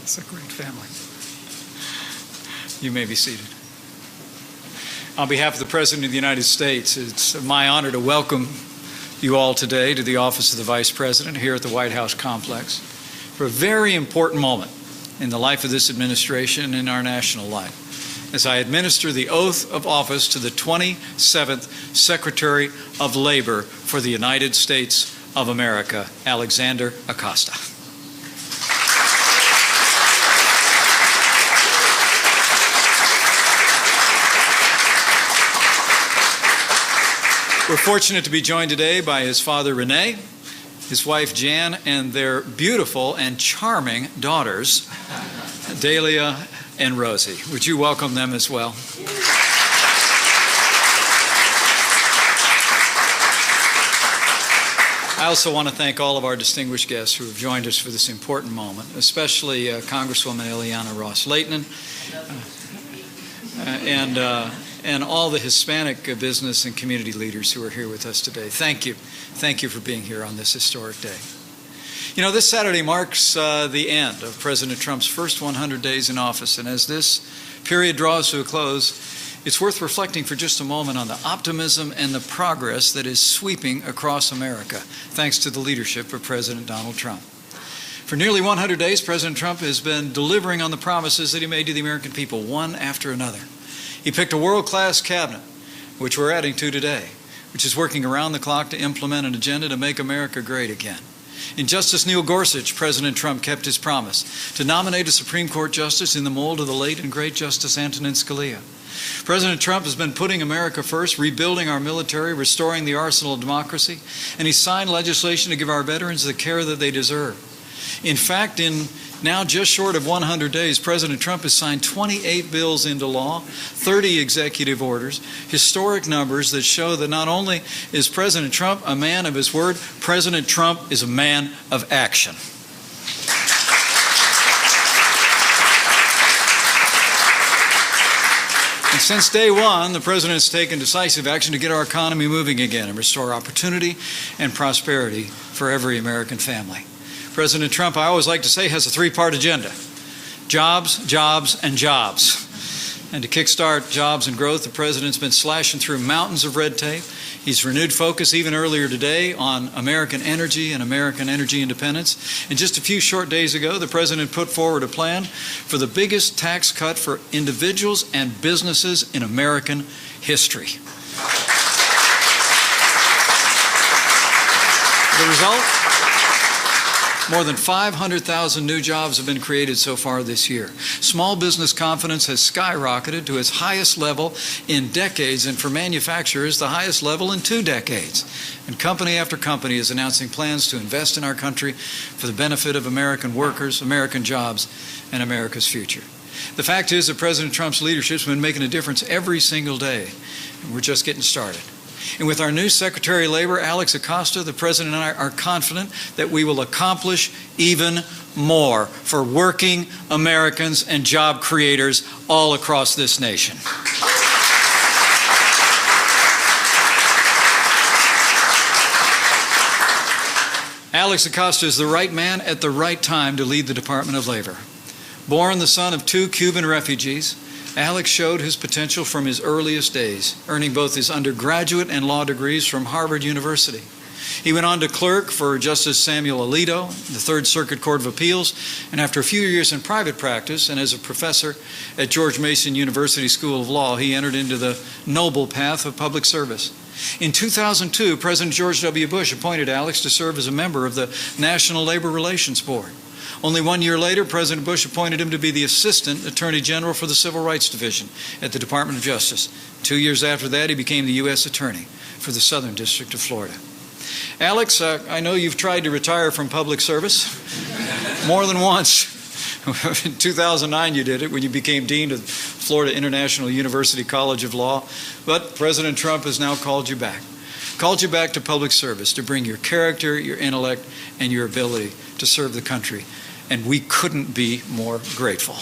It's a great family. You may be seated. On behalf of the President of the United States, it's my honor to welcome you all today to the office of the Vice President here at the White House complex for a very important moment in the life of this administration and in our national life, as I administer the oath of office to the 27th Secretary of Labor for the United States of America, Alexander Acosta. We're fortunate to be joined today by his father, Rene, his wife, Jan, and their beautiful and charming daughters, Dahlia and Rosie. Would you welcome them as well? I also want to thank all of our distinguished guests who have joined us for this important moment, especially Congresswoman Ileana Ros-Lehtinen and all the Hispanic business and community leaders who are here with us today. Thank you. Thank you for being here on this historic day. You know, this Saturday marks the end of President Trump's first 100 days in office, and as this period draws to a close, it's worth reflecting for just a moment on the optimism and the progress that is sweeping across America, thanks to the leadership of President Donald Trump. For nearly 100 days, President Trump has been delivering on the promises that he made to the American people, one after another. He picked a world-class cabinet, which we're adding to today, which is working around the clock to implement an agenda to make America great again. In Justice Neil Gorsuch, President Trump kept his promise to nominate a Supreme Court justice in the mold of the late and great Justice Antonin Scalia. President Trump has been putting America first, rebuilding our military, restoring the arsenal of democracy, and he signed legislation to give our veterans the care that they deserve. In fact, in now just short of 100 days, President Trump has signed 28 bills into law, 30 executive orders, historic numbers that show that not only is President Trump a man of his word, President Trump is a man of action. And since day one, the President has taken decisive action to get our economy moving again and restore opportunity and prosperity for every American family. President Trump, I always like to say, has a three-part agenda: jobs, jobs, and jobs. And to kickstart jobs and growth, the President's been slashing through mountains of red tape. He's renewed focus even earlier today on American energy and American energy independence. And just a few short days ago, the President put forward a plan for the biggest tax cut for individuals and businesses in American history. The result? More than 500,000 new jobs have been created so far this year. Small business confidence has skyrocketed to its highest level in decades, and for manufacturers, the highest level in 2 decades. And company after company is announcing plans to invest in our country for the benefit of American workers, American jobs, and America's future. The fact is that President Trump's leadership has been making a difference every single day, and we're just getting started. And with our new Secretary of Labor, Alex Acosta, the President and I are confident that we will accomplish even more for working Americans and job creators all across this nation. Alex Acosta is the right man at the right time to lead the Department of Labor. Born the son of 2 Cuban refugees, Alex showed his potential from his earliest days, earning both his undergraduate and law degrees from Harvard University. He went on to clerk for Justice Samuel Alito, the Third Circuit Court of Appeals, and after a few years in private practice and as a professor at George Mason University School of Law, he entered into the noble path of public service. In 2002, President George W. Bush appointed Alex to serve as a member of the National Labor Relations Board. Only 1 year later, President Bush appointed him to be the Assistant Attorney General for the Civil Rights Division at the Department of Justice. 2 years after that, he became the U.S. Attorney for the Southern District of Florida. Alex, I know you've tried to retire from public service more than once. In 2009, you did it when you became Dean of Florida International University College of Law. But President Trump has now called you back to public service to bring your character, your intellect, and your ability to serve the country. And we couldn't be more grateful.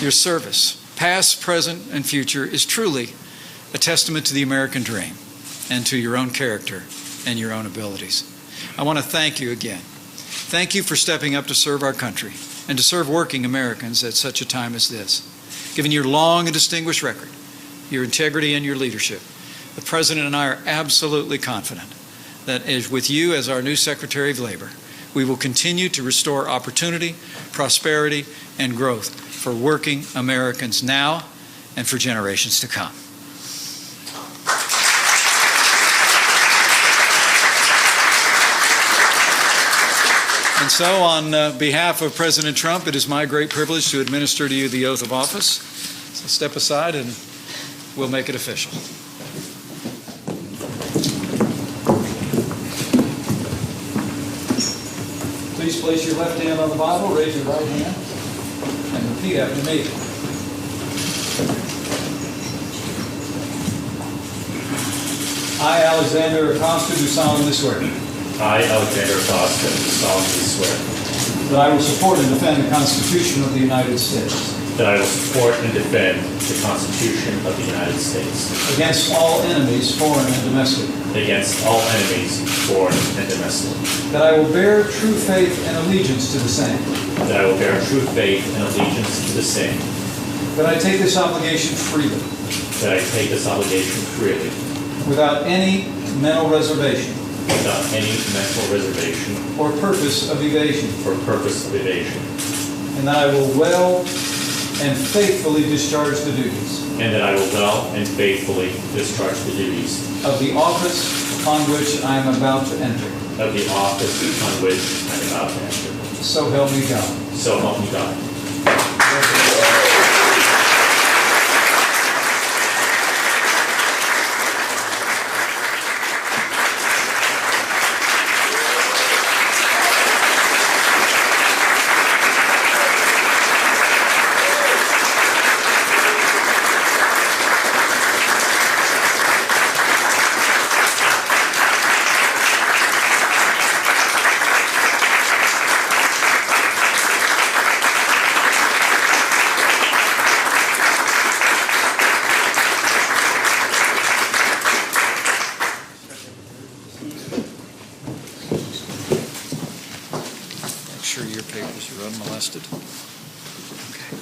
Your service, past, present, and future, is truly a testament to the American dream and to your own character and your own abilities. I want to thank you again. Thank you for stepping up to serve our country. and to serve working Americans at such a time as this. Given your long and distinguished record, your integrity, and your leadership, the President and I are absolutely confident that with you as our new Secretary of Labor, we will continue to restore opportunity, prosperity, and growth for working Americans now and for generations to come. And so, on behalf of President Trump, it is my great privilege to administer to you the oath of office. So step aside and we'll make it official. Please place your left hand on the Bible, raise your right hand, and repeat after me. I, Alexander Acosta, do solemnly swear I, Alexander Acosta, do solemnly swear that I will support and defend the Constitution of the United States that I will support and defend the Constitution of the United States against all enemies, foreign and domestic, against all enemies, foreign and domestic, that I will bear true faith and allegiance to the same, that I will bear true faith and allegiance to the same, that I take this obligation freely, that I take this obligation freely, without any mental reservation without any mental reservation or purpose of evasion, and that I will well and faithfully discharge the duties and that I will well and faithfully discharge the duties of the office upon which I am about to enter. of the office upon which I am about to enter. So help me God. So help me God. Make sure your papers are unmolested. Okay.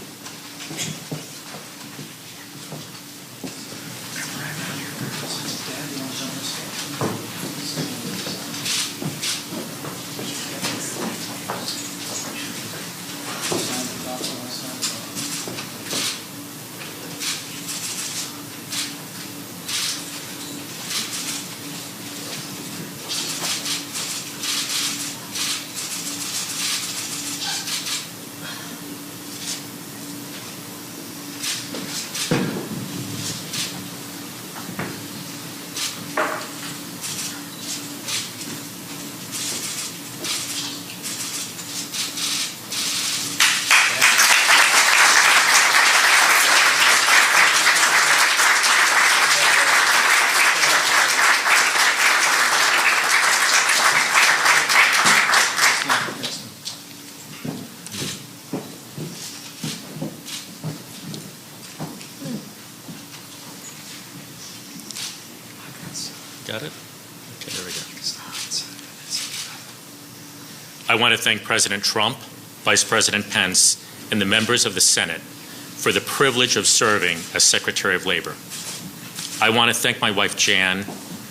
Got it? Okay, there we go. I want to thank President Trump, Vice President Pence, and the members of the Senate for the privilege of serving as Secretary of Labor. I want to thank my wife, Jan.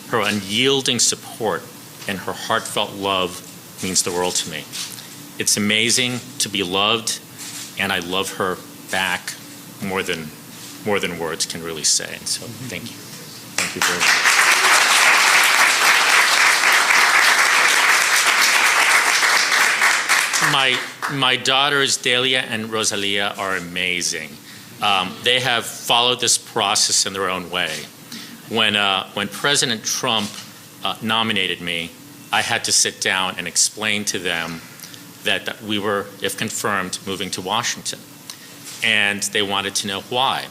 Her unyielding support and her heartfelt love means the world to me. It's amazing to be loved, and I love her back more than words can really say. And so, thank you. Thank you very much. My daughters, Delia and Rosalia, are amazing. They have followed this process in their own way. When President Trump nominated me, I had to sit down and explain to them that we were, if confirmed, moving to Washington. And they wanted to know why.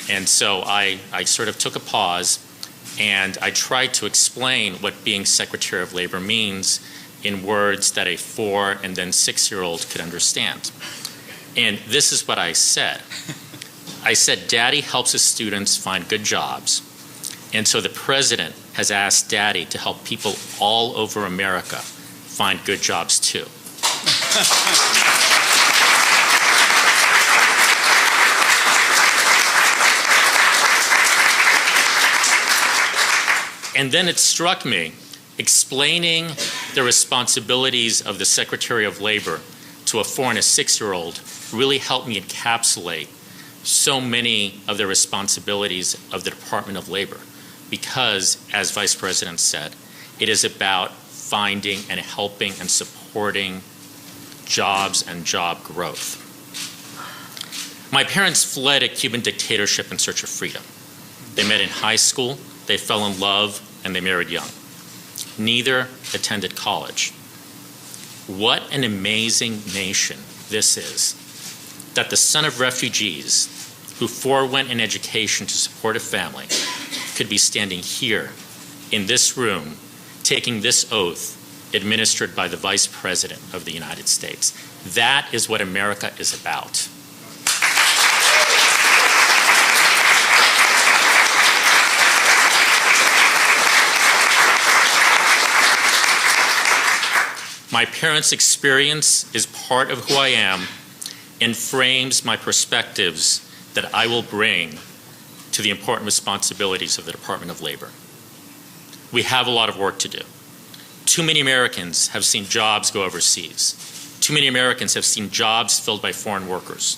And so I sort of took a pause, and I tried to explain what being Secretary of Labor means in words that a 4- and then 6-year-old could understand. And this is what I said. I said, Daddy helps his students find good jobs. And so the President has asked Daddy to help people all over America find good jobs too. And then it struck me, explaining the responsibilities of the Secretary of Labor to a 4- and 6-year-old really helped me encapsulate so many of the responsibilities of the Department of Labor, because, as Vice President said, it is about finding and helping and supporting jobs and job growth. My parents fled a Cuban dictatorship in search of freedom. They met in high school, they fell in love, and they married young. Neither attended college. What an amazing nation this is, that the son of refugees who forewent an education to support a family could be standing here in this room taking this oath administered by the Vice President of the United States. That is what America is about. My parents' experience is part of who I am and frames my perspectives that I will bring to the important responsibilities of the Department of Labor. We have a lot of work to do. Too many Americans have seen jobs go overseas. Too many Americans have seen jobs filled by foreign workers.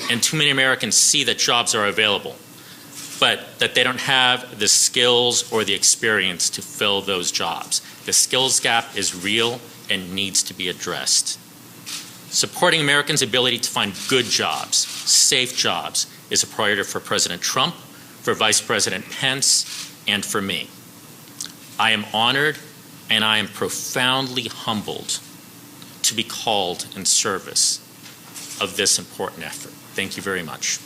And too many Americans see that jobs are available, but that they don't have the skills or the experience to fill those jobs. The skills gap is real and needs to be addressed. Supporting Americans' ability to find good jobs, safe jobs, is a priority for President Trump, for Vice President Pence, and for me. I am honored and I am profoundly humbled to be called in service of this important effort. Thank you very much.